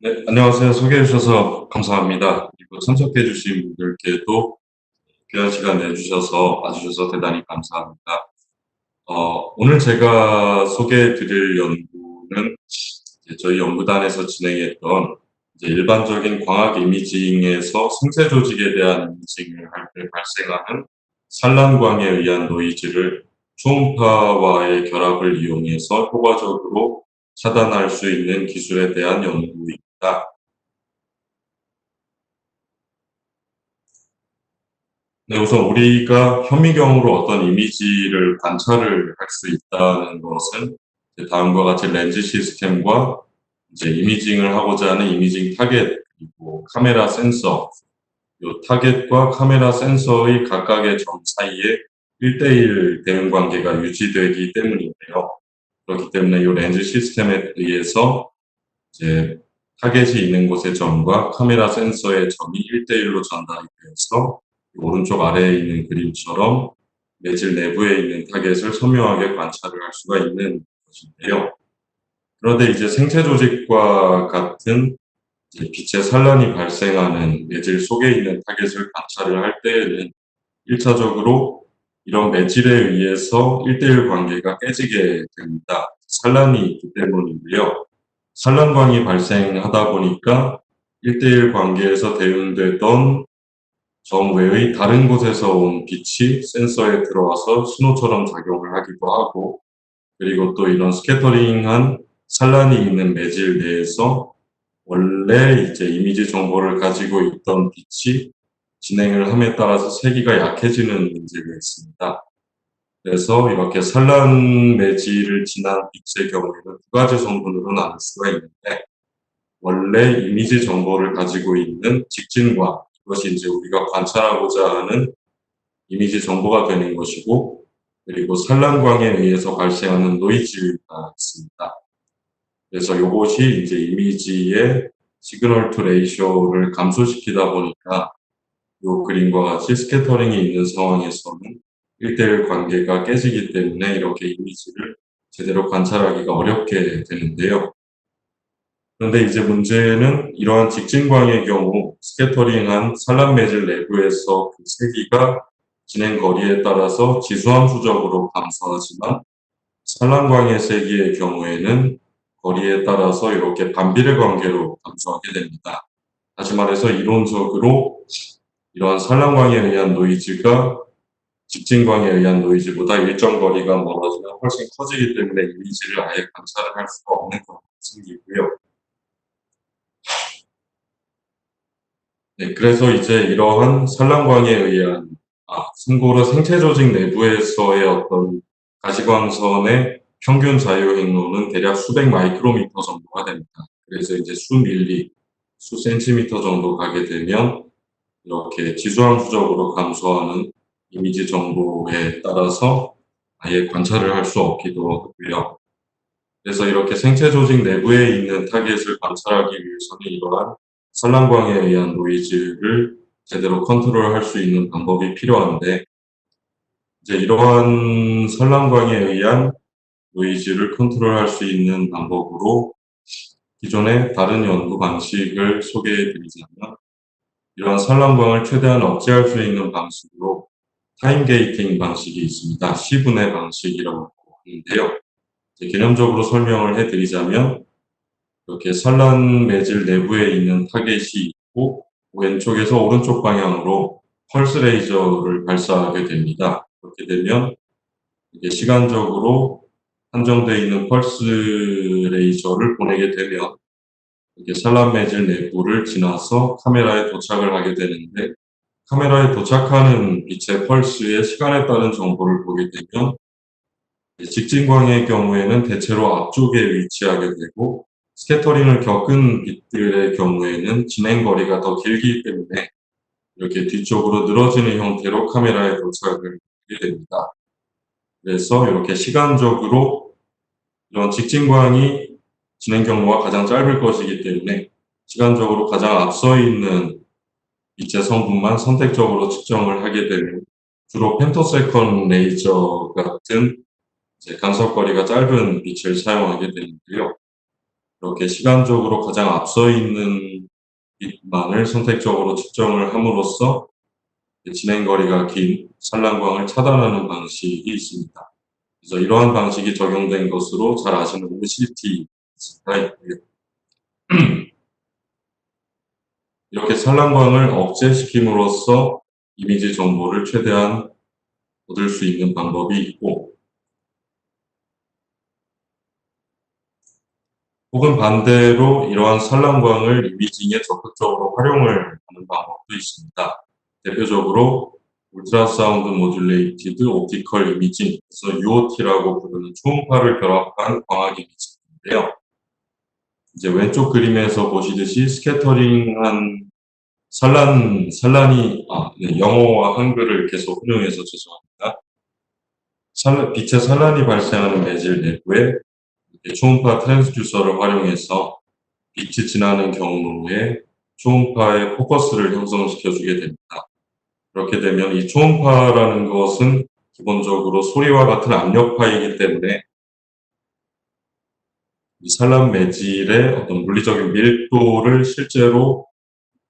네, 안녕하세요. 소개해 주셔서 감사합니다. 그리고 참석해 주신 분들께도 귀한 시간 내주셔서 와주셔서 대단히 감사합니다. 오늘 제가 소개해 드릴 연구는 이제 저희 연구단에서 진행했던 이제 일반적인 광학 이미징에서 생체 조직에 대한 이미징을 할 때 발생하는 산란광에 의한 노이즈를 초음파와의 결합을 이용해서 효과적으로 차단할 수 있는 기술에 대한 연구입니다. 네, 우선 우리가 현미경으로 어떤 이미지를 관찰을 할 수 있다는 것은 이제 다음과 같이 렌즈 시스템과 이제 이미징을 하고자 하는 이미징 타겟, 그리고 카메라 센서, 요 타겟과 카메라 센서의 각각의 점 사이에 1대1 대응 관계가 유지되기 때문인데요. 그렇기 때문에 이 렌즈 시스템에 의해서 이제 타겟이 있는 곳의 점과 카메라 센서의 점이 1대1로 전달이 되어서 오른쪽 아래에 있는 그림처럼 매질 내부에 있는 타겟을 선명하게 관찰을 할 수가 있는 것인데요. 그런데 이제 생체 조직과 같은 이제 빛의 산란이 발생하는 매질 속에 있는 타겟을 관찰을 할 때에는 1차적으로 이런 매질에 의해서 1대1 관계가 깨지게 됩니다. 산란이 있기 때문인데요. 산란광이 발생하다 보니까 1대1 관계에서 대응되던 점 외의 다른 곳에서 온 빛이 센서에 들어와서 신호처럼 작용을 하기도 하고, 그리고 또 이런 스캐터링한 산란이 있는 매질 내에서 원래 이제 이미지 정보를 가지고 있던 빛이 진행을 함에 따라서 세기가 약해지는 문제가 있습니다. 그래서 이렇게 산란 매질을 지난 빛의 경우에는 두 가지 성분으로 나눌 수가 있는데, 원래 이미지 정보를 가지고 있는 직진광, 이것이 이제 우리가 관찰하고자 하는 이미지 정보가 되는 것이고, 그리고 산란광에 의해서 발생하는 노이즈가 있습니다. 그래서 이것이 이제 이미지의 시그널 투 레이쇼를 감소시키다 보니까 이 그림과 같이 스캐터링이 있는 상황에서는 1대1 관계가 깨지기 때문에 이렇게 이미지를 제대로 관찰하기가 어렵게 되는데요. 그런데 이제 문제는 이러한 직진광의 경우 스캐터링한 산란 매질 내부에서 그 세기가 진행 거리에 따라서 지수함수적으로 감소하지만, 산란광의 세기의 경우에는 거리에 따라서 이렇게 반비례 관계로 감소하게 됩니다. 다시 말해서 이론적으로 이러한 산란광에 의한 노이즈가 직진광에 의한 노이즈보다 일정 거리가 멀어지면 훨씬 커지기 때문에 이미지를 아예 관찰을 할 수가 없는 경우가 생기고요. 네, 그래서 이제 이러한 산란광에 의한 참고로 생체 조직 내부에서의 어떤 가시광선의 평균 자유 행로는 대략 수백 마이크로미터 정도가 됩니다. 그래서 이제 수 밀리, 수 센티미터 정도 가게 되면 이렇게 지수함수적으로 감소하는 이미지 정보에 따라서 아예 관찰을 할 수 없기도 하고요. 그래서 이렇게 생체 조직 내부에 있는 타겟을 관찰하기 위해서는 이러한 산란광에 의한 노이즈를 제대로 컨트롤할 수 있는 방법이 필요한데, 이제 이러한 산란광에 의한 노이즈를 컨트롤할 수 있는 방법으로 기존의 다른 연구 방식을 소개해 드리자면, 이러한 산란광을 최대한 억제할 수 있는 방식으로 타임 게이팅 방식이 있습니다. 시분해 방식이라고 하는데요. 개념적으로 설명을 해 드리자면, 이렇게 산란 매질 내부에 있는 타겟이 있고 왼쪽에서 오른쪽 방향으로 펄스 레이저를 발사하게 됩니다. 그렇게 되면 이게 시간적으로 한정되어 있는 펄스 레이저를 보내게 되면 이게 산란 매질 내부를 지나서 카메라에 도착을 하게 되는데, 카메라에 도착하는 빛의 펄스의 시간에 따른 정보를 보게 되면 직진광의 경우에는 대체로 앞쪽에 위치하게 되고, 스캐터링을 겪은 빛들의 경우에는 진행 거리가 더 길기 때문에 이렇게 뒤쪽으로 늘어지는 형태로 카메라에 도착을 하게 됩니다. 그래서 이렇게 시간적으로 이런 직진광이 진행 경로가 가장 짧을 것이기 때문에 시간적으로 가장 앞서 있는 빛의 성분만 선택적으로 측정을 하게 되는, 주로 펜토세컨 레이저 같은 이제 간섭거리가 짧은 빛을 사용하게 되는데요. 이렇게 시간적으로 가장 앞서 있는 빛만을 선택적으로 측정을 함으로써 진행거리가 긴 산란광을 차단하는 방식이 있습니다. 그래서 이러한 방식이 적용된 것으로 잘 아시는 OCT가 있고요. 이렇게 산란광을 억제시킴으로써 이미지 정보를 최대한 얻을 수 있는 방법이 있고, 혹은 반대로 이러한 산란광을 이미징에 적극적으로 활용을 하는 방법도 있습니다. 대표적으로 울트라사운드 모듈레이티드 옵티컬 이미징, 그래서 UOT라고 부르는 초음파를 결합한 광학 이미지인데요. 이제 왼쪽 그림에서 보시듯이 스캐터링한 산란이, 네, 영어와 한글을 계속 혼용해서 죄송합니다. 빛의 산란이 발생하는 매질 내부에 초음파 트랜스듀서를 활용해서 빛이 지나는 경로에 초음파의 포커스를 형성시켜주게 됩니다. 그렇게 되면 이 초음파라는 것은 기본적으로 소리와 같은 압력파이기 때문에 이 산란 매질의 어떤 물리적인 밀도를 실제로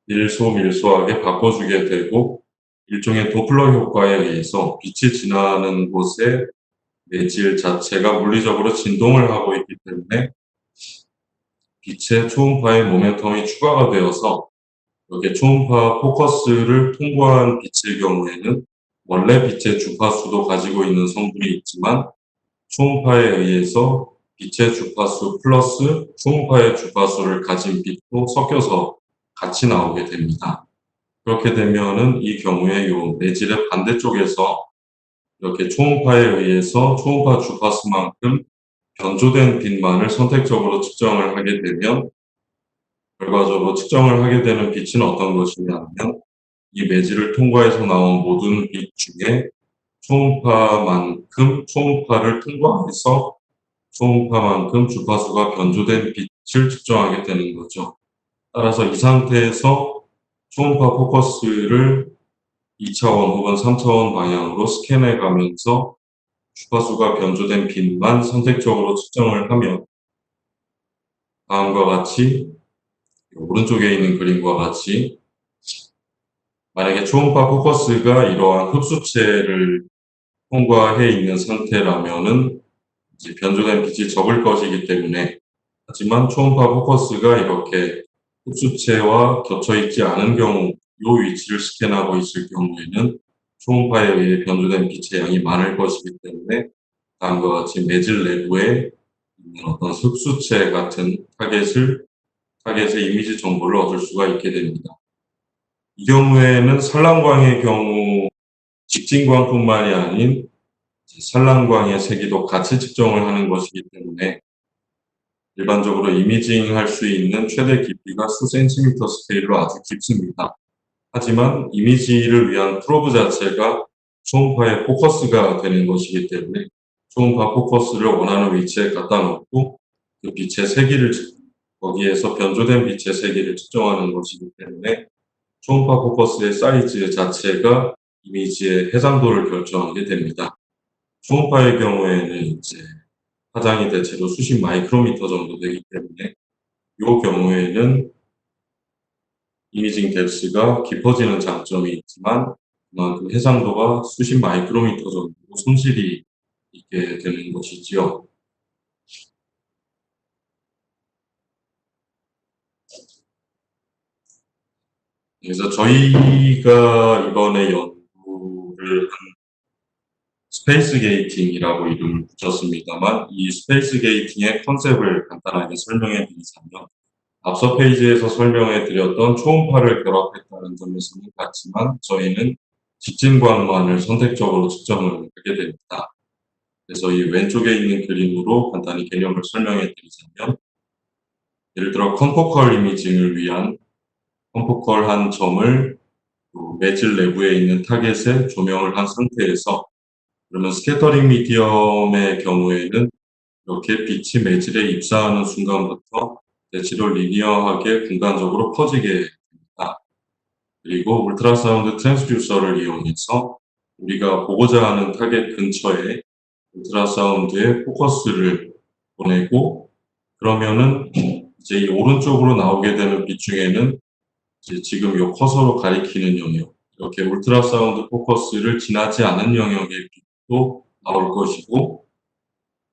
밀소밀소하게 바꿔주게 되고, 일종의 도플러 효과에 의해서 빛이 지나는 곳에 매질 자체가 물리적으로 진동을 하고 있기 때문에 빛의 초음파의 모멘텀이 추가가 되어서 이렇게 초음파 포커스를 통과한 빛의 경우에는 원래 빛의 주파수도 가지고 있는 성분이 있지만 초음파에 의해서 빛의 주파수 플러스 초음파의 주파수를 가진 빛도 섞여서 같이 나오게 됩니다. 그렇게 되면은 이 경우에 이 매질의 반대쪽에서 이렇게 초음파에 의해서 초음파 주파수만큼 변조된 빛만을 선택적으로 측정을 하게 되면, 결과적으로 측정을 하게 되는 빛은 어떤 것이냐면 이 매질을 통과해서 나온 모든 빛 중에 초음파를 통과해서 초음파만큼 주파수가 변조된 빛을 측정하게 되는 거죠. 따라서 이 상태에서 초음파 포커스를 2차원 혹은 3차원 방향으로 스캔해 가면서 주파수가 변조된 빛만 선택적으로 측정을 하면 다음과 같이, 오른쪽에 있는 그림과 같이, 만약에 초음파 포커스가 이러한 흡수체를 통과해 있는 상태라면은 이제 변조된 빛이 적을 것이기 때문에, 하지만 초음파 포커스가 이렇게 흡수체와 겹쳐 있지 않은 경우, 이 위치를 스캔하고 있을 경우에는 초음파에 의해 변조된 빛의 양이 많을 것이기 때문에 다음과 같이 매질 내부에 있는 어떤 흡수체 같은 타겟의 이미지 정보를 얻을 수가 있게 됩니다. 이 경우에는 산란광의 경우 직진광뿐만이 아닌 산란광의 세기도 같이 측정을 하는 것이기 때문에 일반적으로 이미징할 수 있는 최대 깊이가 수 센티미터 스케일로 아주 깊습니다. 하지만 이미지를 위한 프로브 자체가 초음파의 포커스가 되는 것이기 때문에 초음파 포커스를 원하는 위치에 갖다 놓고 그 빛의 세기를, 거기에서 변조된 빛의 세기를 측정하는 것이기 때문에 초음파 포커스의 사이즈 자체가 이미지의 해상도를 결정하게 됩니다. 초음파의 경우에는 이제 파장이 대체로 수십 마이크로미터 정도 되기 때문에 이 경우에는 이미징 뎁스가 깊어지는 장점이 있지만 그만큼 해상도가 수십 마이크로미터 정도 손실이 있게 되는 것이지요. 그래서 저희가 이번에 연구를 한 스페이스 게이팅이라고 이름을 붙였습니다만, 이 스페이스 게이팅의 컨셉을 간단하게 설명해 드리자면, 앞서 페이지에서 설명해 드렸던 초음파를 결합했다는 점에서는 같지만 저희는 직진광만을 선택적으로 측정을 하게 됩니다. 그래서 이 왼쪽에 있는 그림으로 간단히 개념을 설명해 드리자면, 예를 들어 컨포컬 이미징을 위한 컨포컬 한 점을 매질 내부에 있는 타겟에 조명을 한 상태에서, 그러면 스캐터링 미디엄의 경우에는 이렇게 빛이 매질에 입사하는 순간부터 대체로 리니어하게 분간적으로 퍼지게 됩니다. 그리고 울트라사운드 트랜스듀서를 이용해서 우리가 보고자 하는 타겟 근처에 울트라사운드의 포커스를 보내고, 그러면은 이제 이 오른쪽으로 나오게 되는 빛 중에는 이제 지금 요 커서로 가리키는 영역, 이렇게 울트라사운드 포커스를 지나지 않은 영역의 빛도 나올 것이고,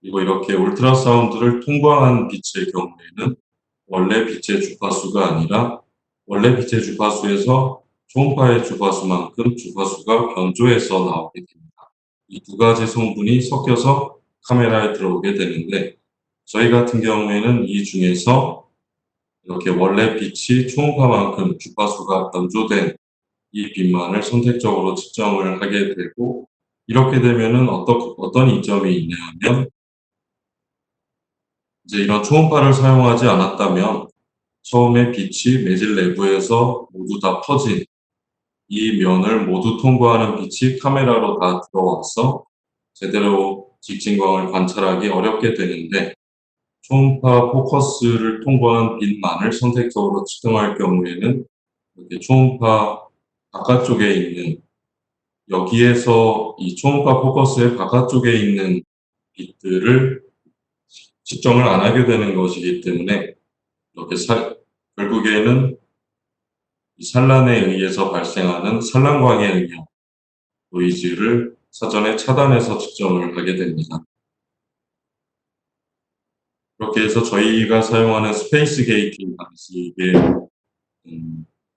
그리고 이렇게 울트라사운드를 통과한 빛의 경우에는 원래 빛의 주파수가 아니라 원래 빛의 주파수에서 초음파의 주파수만큼 주파수가 변조해서 나오게 됩니다. 이 두 가지 성분이 섞여서 카메라에 들어오게 되는데, 저희 같은 경우에는 이 중에서 이렇게 원래 빛이 초음파만큼 주파수가 변조된 이 빛만을 선택적으로 측정을 하게 되고, 이렇게 되면은 어떤 이점이 있냐면, 이제 이런 초음파를 사용하지 않았다면 처음에 빛이 매질 내부에서 모두 다 퍼진 이 면을 모두 통과하는 빛이 카메라로 다 들어와서 제대로 직진광을 관찰하기 어렵게 되는데, 초음파 포커스를 통과한 빛만을 선택적으로 측정할 경우에는 이렇게 초음파 바깥쪽에 있는, 여기에서 이 초음파 포커스의 바깥쪽에 있는 빛들을 측정을 안 하게 되는 것이기 때문에, 이렇게 결국에는 이 산란에 의해서 발생하는 산란광에 의한 노이즈를 사전에 차단해서 측정을 하게 됩니다. 그렇게 해서 저희가 사용하는 스페이스 게이팅 방식의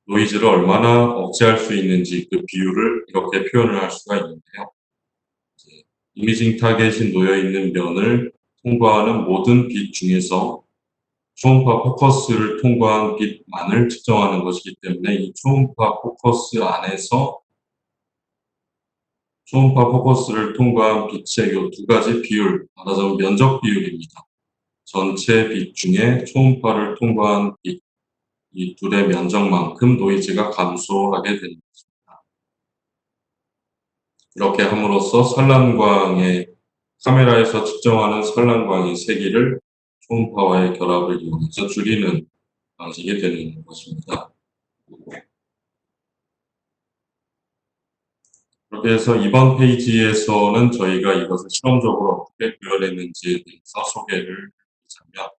노이즈를 얼마나 억제할 수 있는지 그 비율을 이렇게 표현을 할 수가 있는데요. 이미징 타겟이 놓여 있는 면을 통과하는 모든 빛 중에서 초음파 포커스를 통과한 빛만을 측정하는 것이기 때문에, 이 초음파 포커스 안에서 초음파 포커스를 통과한 빛의 이 두 가지 비율, 말하자면 면적 비율입니다. 전체 빛 중에 초음파를 통과한 빛, 이 둘의 면적만큼 노이즈가 감소하게 되는 것입니다. 이렇게 함으로써 카메라에서 측정하는 산란광의 세기를 초음파와의 결합을 이용해서 줄이는 방식이 되는 것입니다. 그렇게 해서 이번 페이지에서는 저희가 이것을 실험적으로 어떻게 구현했는지에 대해서 소개를 드리자면,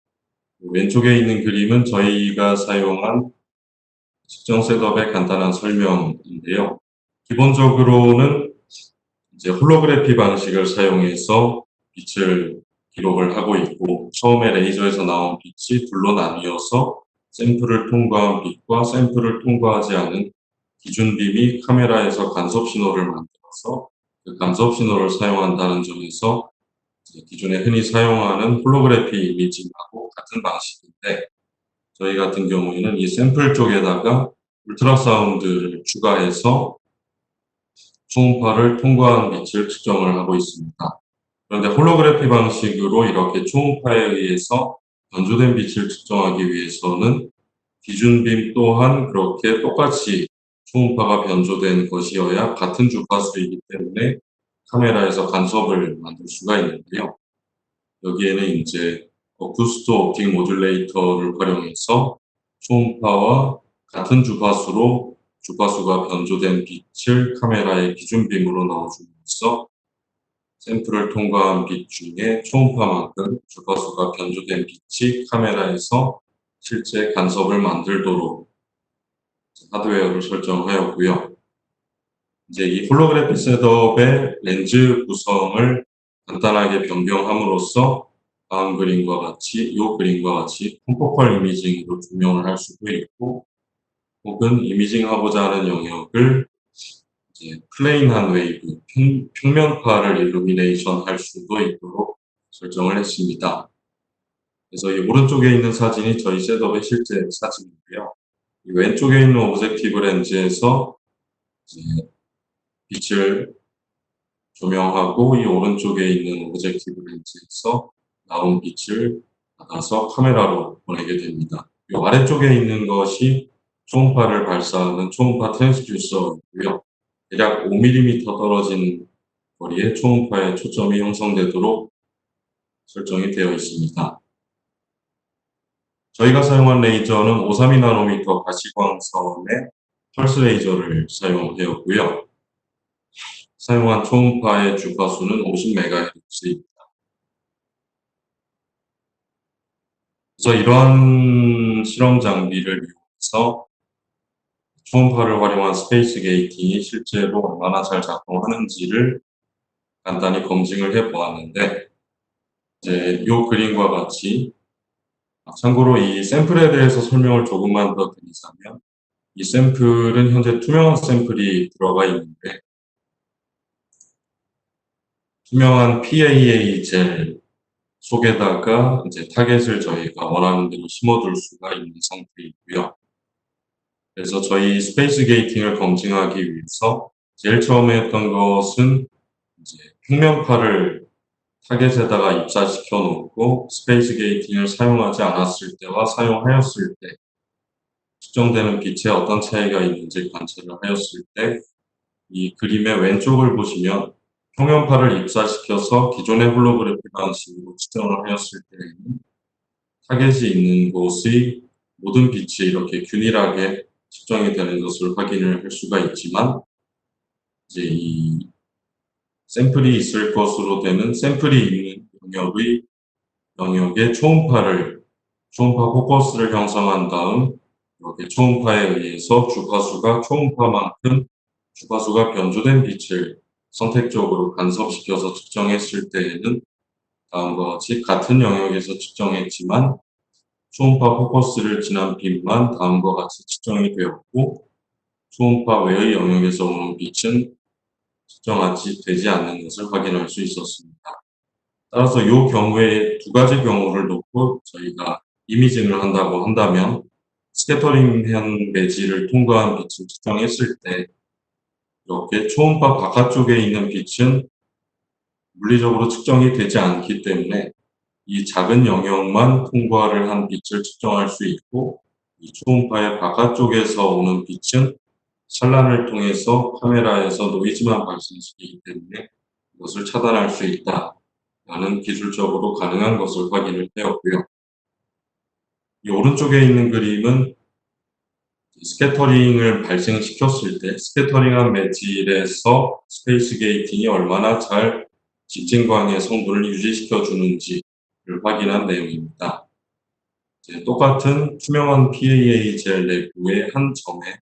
왼쪽에 있는 그림은 저희가 사용한 측정 셋업의 간단한 설명인데요. 기본적으로는 이제 홀로그래피 방식을 사용해서 빛을 기록을 하고 있고, 처음에 레이저에서 나온 빛이 둘로 나뉘어서 샘플을 통과한 빛과 샘플을 통과하지 않은 기준빔이 카메라에서 간섭 신호를 만들어서 그 간섭 신호를 사용한다는 점에서 기존에 흔히 사용하는 홀로그래피 이미징하고 같은 방식인데, 저희 같은 경우에는 이 샘플 쪽에다가 울트라사운드를 추가해서 초음파를 통과한 빛을 측정을 하고 있습니다. 그런데 홀로그래피 방식으로 이렇게 초음파에 의해서 변조된 빛을 측정하기 위해서는 기준빔 또한 그렇게 똑같이 초음파가 변조된 것이어야 같은 주파수이기 때문에 카메라에서 간섭을 만들 수가 있는데요. 여기에는 이제 어쿠스토 옵틱 모듈레이터를 활용해서 초음파와 같은 주파수로 주파수가 변조된 빛을 카메라의 기준빔으로 넣어줌으로써 샘플을 통과한 빛 중에 초음파만큼 주파수가 변조된 빛이 카메라에서 실제 간섭을 만들도록 하드웨어를 설정하였고요. 이제 이 홀로그래피 셋업의 렌즈 구성을 간단하게 변경함으로써 다음 그림과 같이, 이 그림과 같이 콘포컬 이미징으로 조명을 할 수도 있고, 혹은 이미징하고자 하는 영역을 이제 플레인한 웨이브, 평면파를 일루미네이션 할 수도 있도록 설정을 했습니다. 그래서 이 오른쪽에 있는 사진이 저희 셋업의 실제 사진이고요. 이 왼쪽에 있는 오브젝티브 렌즈에서 이제 빛을 조명하고, 이 오른쪽에 있는 오브젝티브 렌즈에서 나온 빛을 받아서 카메라로 보내게 됩니다. 이 아래쪽에 있는 것이 초음파를 발사하는 초음파 트랜스듀서이고요. 대략 5mm 떨어진 거리에 초음파의 초점이 형성되도록 설정이 되어 있습니다. 저희가 사용한 레이저는 532나노미터 가시광선의 펄스 레이저를 사용하였고요. 사용한 초음파의 주파수는 50MHz입니다. 그래서 이러한 실험 장비를 이용해서 초음파를 활용한 스페이스 게이팅이 실제로 얼마나 잘 작동하는지를 간단히 검증을 해 보았는데, 이제 이 그림과 같이, 참고로 이 샘플에 대해서 설명을 조금만 더 드리자면, 이 샘플은 현재 투명한 샘플이 들어가 있는데, 투명한 PAA 젤 속에다가 이제 타겟을 저희가 원하는 대로 심어둘 수가 있는 상태이고요. 그래서 저희 스페이스 게이팅을 검증하기 위해서 제일 처음에 했던 것은 이제 평면파를 타겟에다가 입사시켜 놓고 스페이스 게이팅을 사용하지 않았을 때와 사용하였을 때 측정되는 빛에 어떤 차이가 있는지 관찰을 하였을 때, 이 그림의 왼쪽을 보시면 평면파를 입사시켜서 기존의 홀로그래피 방식으로 측정을 하였을 때에는 타겟이 있는 곳의 모든 빛이 이렇게 균일하게 측정이 되는 것을 확인을 할 수가 있지만, 이제 이 샘플이 있을 것으로 되는 샘플이 있는 영역의 초음파 포커스를 형성한 다음 이렇게 초음파에 의해서 주파수가 변조된 빛을 선택적으로 간섭시켜서 측정했을 때에는 다음과 같이 같은 영역에서 측정했지만 초음파 포커스를 지난 빛만 다음과 같이 측정이 되었고, 초음파 외의 영역에서 오는 빛은 측정하지 되지 않는 것을 확인할 수 있었습니다. 따라서 이 경우에 두 가지 경우를 놓고 저희가 이미징을 한다고 한다면, 스캐터링한 매질을 통과한 빛을 측정했을 때 이렇게 초음파 바깥쪽에 있는 빛은 물리적으로 측정이 되지 않기 때문에 이 작은 영역만 통과를 한 빛을 측정할 수 있고, 이 초음파의 바깥쪽에서 오는 빛은 산란을 통해서 카메라에서 노이즈만 발생시키기 때문에 이것을 차단할 수 있다라는 기술적으로 가능한 것을 확인을 하였고요. 이 오른쪽에 있는 그림은 스캐터링을 발생시켰을 때 스캐터링한 매질에서 스페이스 게이팅이 얼마나 잘 직진광의 성분을 유지시켜 주는지를 확인한 내용입니다. 똑같은 투명한 PAA 젤 내부의 한 점에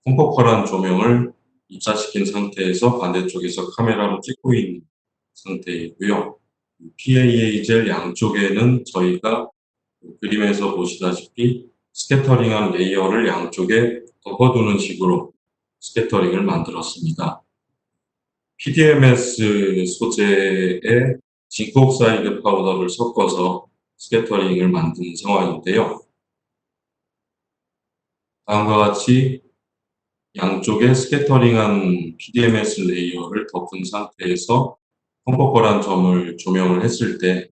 콤포컬한 조명을 입사시킨 상태에서 반대쪽에서 카메라로 찍고 있는 상태이고요. PAA 젤 양쪽에는 저희가 그림에서 보시다시피 스캐터링한 레이어를 양쪽에 덮어두는 식으로 스캐터링을 만들었습니다. PDMS 소재에 징크 옥사이드 파우더를 섞어서 스캐터링을 만든 상황인데요. 다음과 같이 양쪽에 스캐터링한 PDMS 레이어를 덮은 상태에서 컴포컬한 점을 조명을 했을 때,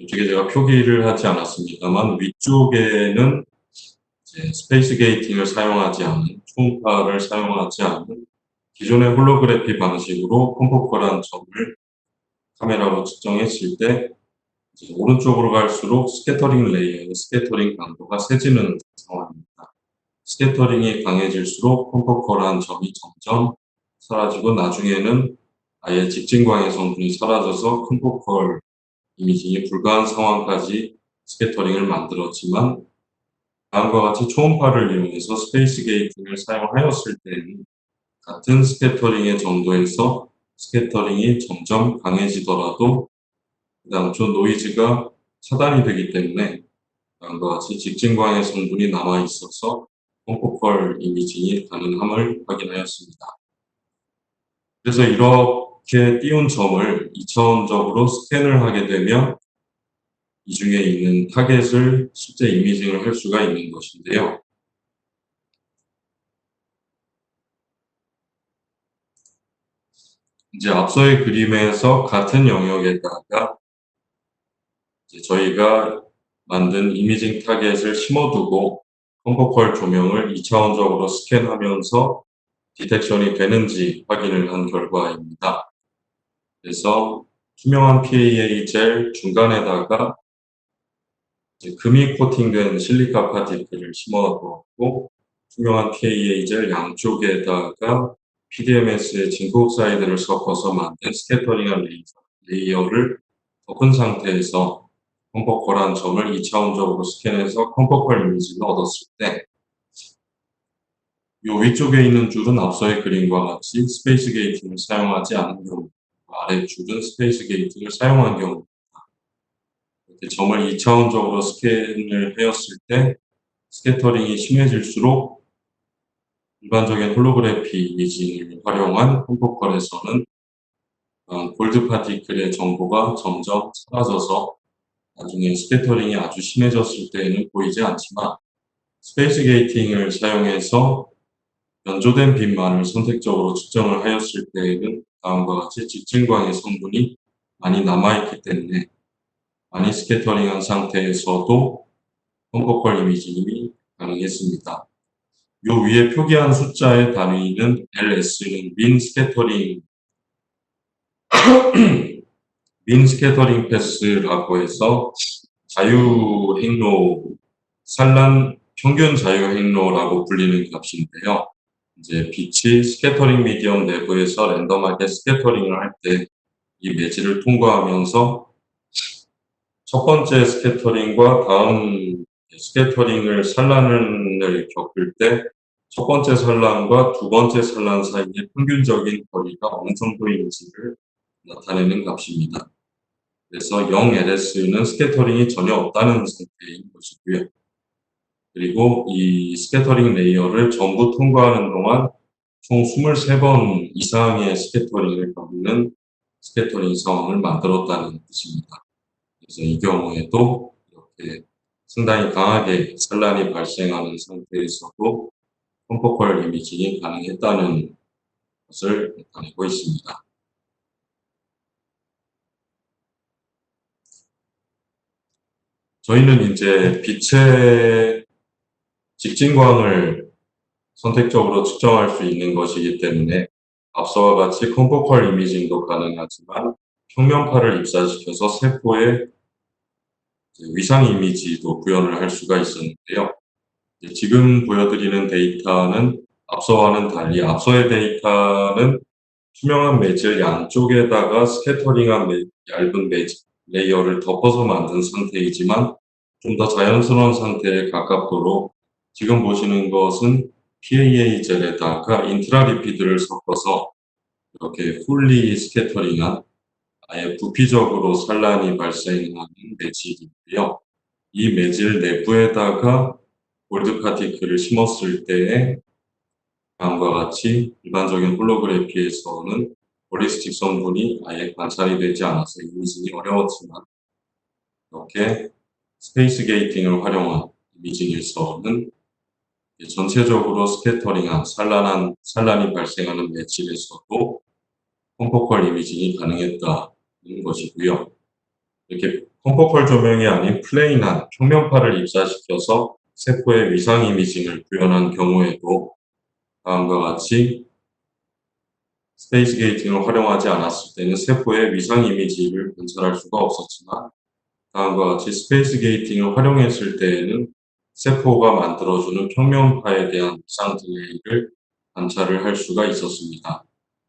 이쪽에 제가 표기를 하지 않았습니다만 위쪽에는 스페이스 게이팅을 사용하지 않은, 초음파를 사용하지 않은 기존의 홀로그래피 방식으로 컴포컬한 점을 카메라로 측정했을 때, 오른쪽으로 갈수록 스캐터링 레이어의 스캐터링 강도가 세지는 상황입니다. 스캐터링이 강해질수록 컴포컬한 점이 점점 사라지고 나중에는 아예 직진광의 성분이 사라져서 컴포컬 이미징이 불가한 상황까지 스캐터링을 만들었지만, 다음과 같이 초음파를 이용해서 스페이스 게이팅을 사용하였을 때는 같은 스캐터링의 정도에서 스캐터링이 점점 강해지더라도 그다음초 노이즈가 차단이 되기 때문에 다음과 같이 직진광의 성분이 남아 있어서 콤포컬 이미징이 가능함을 확인하였습니다. 그래서 이렇게 띄운 점을 2차원적으로 스캔을 하게 되면 이 중에 있는 타겟을 실제 이미징을 할 수가 있는 것인데요. 이제 앞서의 그림에서 같은 영역에다가 저희가 만든 이미징 타겟을 심어두고 컴포컬 조명을 2차원적으로 스캔하면서 디텍션이 되는지 확인을 한 결과입니다. 그래서 투명한 PAA 젤 중간에다가 금이 코팅된 실리카 파티클을 심어두었고, 투명한 PAA 젤 양쪽에다가 PDMS의 징크 옥사이드를 섞어서 만든 스캐터링한 레이어를 덮은 상태에서 컴포컬한 점을 2차원적으로 스캔해서 컴포컬 이미지를 얻었을 때, 이 위쪽에 있는 줄은 앞서의 그림과 같이 스페이스 게이팅을 사용하지 않은 경우, 아래줄은 스페이스 게이팅을 사용한 경우, 이렇게 점을 2차원적으로 스캔을 하였을 때 스캐터링이 심해질수록 일반적인 홀로그래피 이미징을 활용한 컴포컬에서는 골드 파티클의 정보가 점점 사라져서 나중에 스캐터링이 아주 심해졌을 때에는 보이지 않지만, 스페이스 게이팅을 사용해서 연조된 빛만을 선택적으로 측정을 하였을 때에는 다음과 같이 집진광의 성분이 많이 남아있기 때문에 많이 스캐터링한 상태에서도 컴포컬 이미징이 가능했습니다. 요 위에 표기한 숫자의 단위는 LS는 민 스캐터링 패스라고 해서 자유 행로, 산란 평균 자유 행로라고 불리는 값인데요. 이제 빛이 스캐터링 미디엄 내부에서 랜덤하게 스캐터링을 할 때 이 매질을 통과하면서 첫 번째 스캐터링과 다음 스캐터링을 산란을 겪을 때 첫 번째 산란과 두 번째 산란 사이의 평균적인 거리가 어느 정도인지를 나타내는 값입니다. 그래서 0LS는 스캐터링이 전혀 없다는 상태인 것이고요. 그리고 이 스캐터링 레이어를 전부 통과하는 동안 총 23번 이상의 스캐터링을 겪는 스캐터링 상황을 만들었다는 뜻입니다. 그래서 이 경우에도 이렇게 상당히 강하게 산란이 발생하는 상태에서도 컴포컬 이미징이 가능했다는 것을 나타내고 있습니다. 저희는 이제 빛의 직진광을 선택적으로 측정할 수 있는 것이기 때문에 앞서와 같이 컴포컬 이미징도 가능하지만 평면파를 입사시켜서 세포의 위상 이미지도 구현을 할 수가 있었는데요. 지금 보여드리는 데이터는 앞서와는 달리 앞서의 데이터는 투명한 매질 양쪽에다가 스캐터링한 얇은 매질 레이어를 덮어서 만든 상태이지만 좀 더 자연스러운 상태에 가깝도록 지금 보시는 것은 PAA 젤에다가 인트라리피드를 섞어서 이렇게 풀리 스캐터링한 아예 부피적으로 산란이 발생하는 매질이고요. 이 매질 내부에다가 골드 파티클을 심었을 때에 다음과 같이 일반적인 홀로그래피에서는 볼리스틱 성분이 아예 관찰이 되지 않아서 이미징이 어려웠지만 이렇게 스페이스 게이팅을 활용한 이미징에서는 전체적으로 스캐터링한 산란이 발생하는 매질에서도 컴포컬 이미징이 가능했다는 것이고요. 이렇게 컴포컬 조명이 아닌 플레인한 평면파를 입사시켜서 세포의 위상 이미징을 구현한 경우에도 다음과 같이 스페이스 게이팅을 활용하지 않았을 때는 세포의 위상 이미지를 관찰할 수가 없었지만 다음과 같이 스페이스 게이팅을 활용했을 때에는 세포가 만들어주는 평면파에 대한 위상 딜레이를 관찰을 할 수가 있었습니다.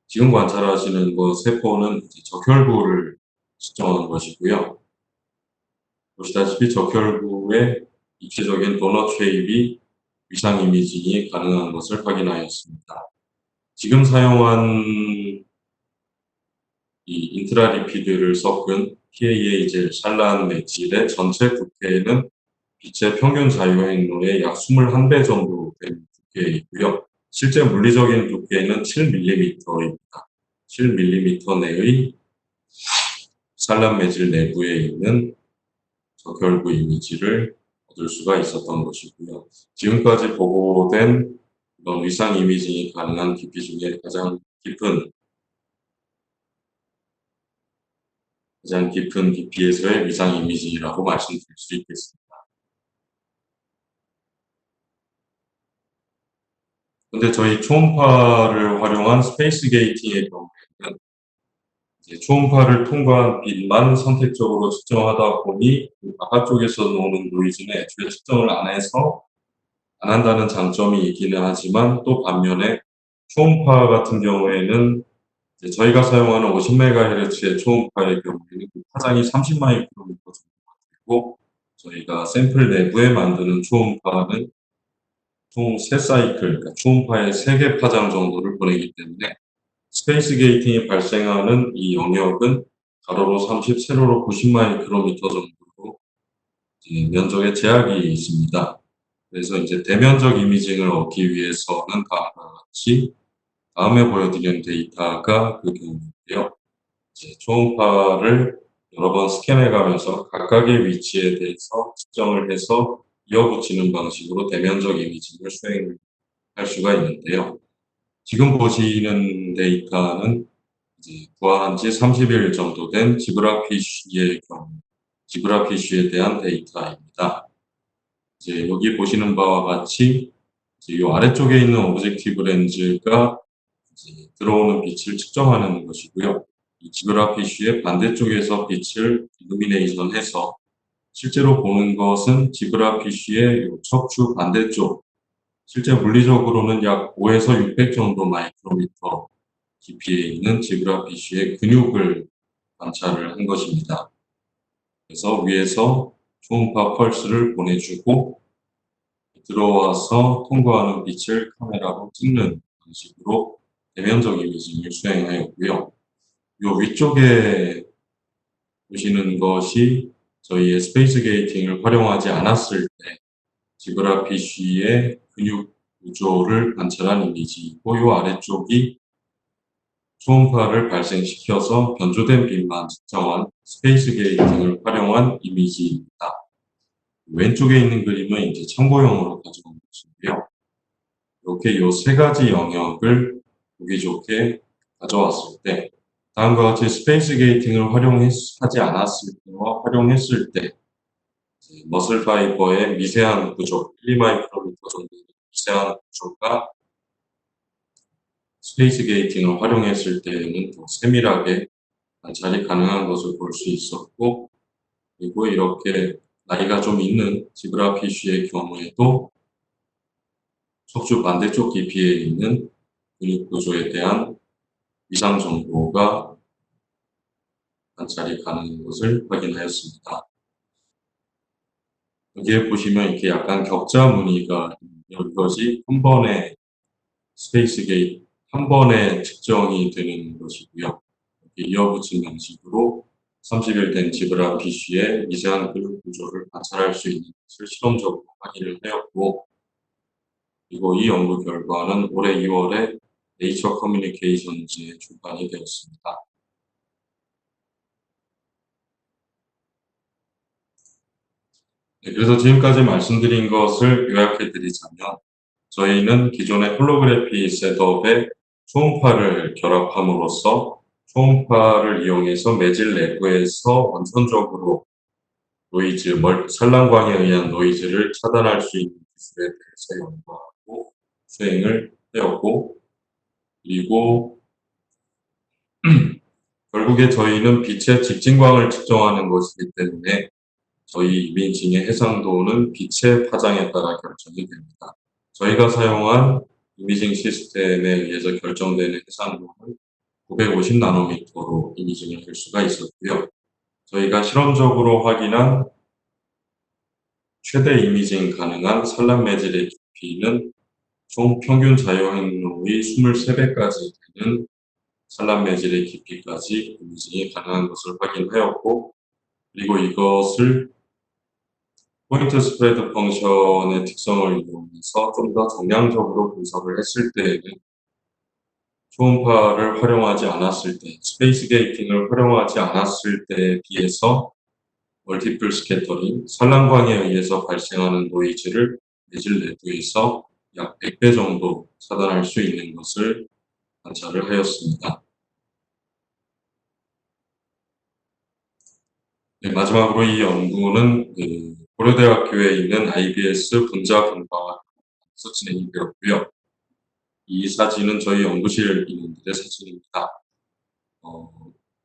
지금 관찰하시는 세포는 적혈구를 측정하는 것이고요. 보시다시피 적혈구의 입체적인 도넛 쉐입이 위상 이미징이 가능한 것을 확인하였습니다. 지금 사용한 이 인트라리피드를 섞은 PAA 젤 산란 매질의 전체 두께는 빛의 평균 자유행로의 약 21배 정도 되는 두께이고요. 실제 물리적인 두께는 7mm입니다. 7mm 내의 산란 매질 내부에 있는 적혈구 이미지를 얻을 수가 있었던 것이고요. 지금까지 보고된 이런 위상 이미징이 가능한 깊이 중에 가장 깊은 깊이에서의 위상 이미징이라고 말씀드릴 수 있겠습니다. 근데 저희 초음파를 활용한 스페이스 게이팅의 경우에는 초음파를 통과한 빛만 선택적으로 측정하다 보니 바깥쪽에서 나오는 노이즈는 애초에 측정을 안 한다는 장점이 있기는 하지만 또 반면에 초음파 같은 경우에는 저희가 사용하는 50MHz의 초음파의 경우에는 파장이 30마이크로미터 정도가 방식이고, 저희가 샘플 내부에 만드는 초음파는 총 3사이클, 그러니까 초음파의 3개 파장 정도를 보내기 때문에 스페이스 게이팅이 발생하는 이 영역은 가로로 30, 세로로 90 마이크로미터 정도로 면적에 제약이 있습니다. 그래서 이제 대면적 이미징을 얻기 위해서는 다음과 같이 다음에 보여드리는 데이터가 그 경우인데요. 초음파를 여러 번 스캔해가면서 각각의 위치에 대해서 측정을 해서 이어붙이는 방식으로 대면적 이미징을 수행할 수가 있는데요. 지금 보시는 데이터는 이제 구한한 지 30일 정도 된 지브라피쉬의 경우, 지브라피쉬에 대한 데이터입니다. 이제 여기 보시는 바와 같이 이 아래쪽에 있는 오브젝티브 렌즈가 이제 들어오는 빛을 측정하는 것이고요. 이 지브라피쉬의 반대쪽에서 빛을 일루미네이션해서 실제로 보는 것은 지브라피쉬의 척추 반대쪽, 실제 물리적으로는 약 5에서 600 정도 마이크로미터 깊이에 있는 지브라피쉬의 근육을 관찰을 한 것입니다. 그래서 위에서 초음파 펄스를 보내주고 들어와서 통과하는 빛을 카메라로 찍는 방식으로 대면적 이미징을 수행하였고요. 이 위쪽에 보시는 것이 저희의 스페이스 게이팅을 활용하지 않았을 때 지브라피쉬의 근육 구조를 관찰한 이미지이고, 이 아래쪽이 초음파를 발생시켜서 변조된 빛만 측정한 스페이스 게이팅을 활용한 이미지입니다. 왼쪽에 있는 그림은 이제 참고용으로 가져온 것이고요. 이렇게 이 세 가지 영역을 보기 좋게 가져왔을 때 다음과 같이 스페이스 게이팅을 활용하지 않았을 때와 활용했을 때 머슬 파이버의 미세한 구조, 1, 2마이크로미터 정도의 미세한 구조가 스페이스 게이팅을 활용했을 때는 더 세밀하게 관찰이 가능한 것을 볼 수 있었고, 그리고 이렇게 나이가 좀 있는 지브라피쉬의 경우에도 척추 반대쪽 깊이에 있는 근육 구조에 대한 이상 정보가 관찰이 가능한 것을 확인하였습니다. 여기에 보시면 이렇게 약간 격자 무늬가 있는 것이 한 번에 스페이스 게이트, 한 번에 측정이 되는 것이고요. 이렇게 이어붙인 방식으로 30일 된 지브라피쉬의 미세한 근육 구조를 관찰할 수 있는 것을 실험적으로 확인을 하였고, 그리고 이 연구 결과는 올해 2월에 네이처 커뮤니케이션즈에 출간이 되었습니다. 네, 그래서 지금까지 말씀드린 것을 요약해 드리자면, 저희는 기존의 홀로그래피 셋업에 초음파를 결합함으로써 초음파를 이용해서 매질 내부에서 원천적으로 노이즈, 산란광에 의한 노이즈를 차단할 수 있는 기술에 대해서 연구하고 수행을 하였고, 그리고 결국에 저희는 빛의 직진광을 측정하는 것이기 때문에 저희 이미징의 해상도는 빛의 파장에 따라 결정이 됩니다. 저희가 사용한 이미징 시스템에 의해서 결정되는 해상도는 950 나노미터로 이미징을 할 수가 있었고요. 저희가 실험적으로 확인한 최대 이미징 가능한 산란 매질의 깊이는 총 평균 자유행로의 23배까지 되는 산란 매질의 깊이까지 이미징이 가능한 것을 확인하였고, 그리고 이것을 포인트 스프레드 펑션의 특성을 이용해서 좀 더 정량적으로 분석을 했을 때에는 초음파를 활용하지 않았을 때, 스페이스 게이팅을 활용하지 않았을 때에 비해서 멀티플 스캐터링, 산란광에 의해서 발생하는 노이즈를 매질 내부에서 약 100배 정도 차단할 수 있는 것을 관찰을 하였습니다. 네, 마지막으로 이 연구는 고려대학교에 있는 IBS 분자분과학에서 진행이 되었고요. 이 사진은 저희 연구실 인원들의 사진입니다.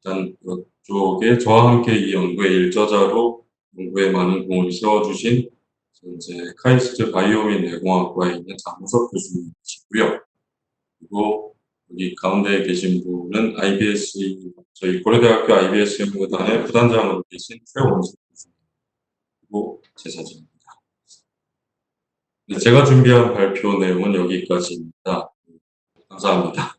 일단 이쪽에 저와 함께 이 연구의 일저자로 연구에 많은 공을 세워주신 현재 카이스트 바이오민 내공학과에 있는 장무석 교수님이시고요. 그리고 여기 가운데에 계신 분은 저희 고려대학교 IBS 연구단의 부단장으로 계신 최원석 교수님. 그리고 제 사진입니다. 네, 제가 준비한 발표 내용은 여기까지입니다. 감사합니다.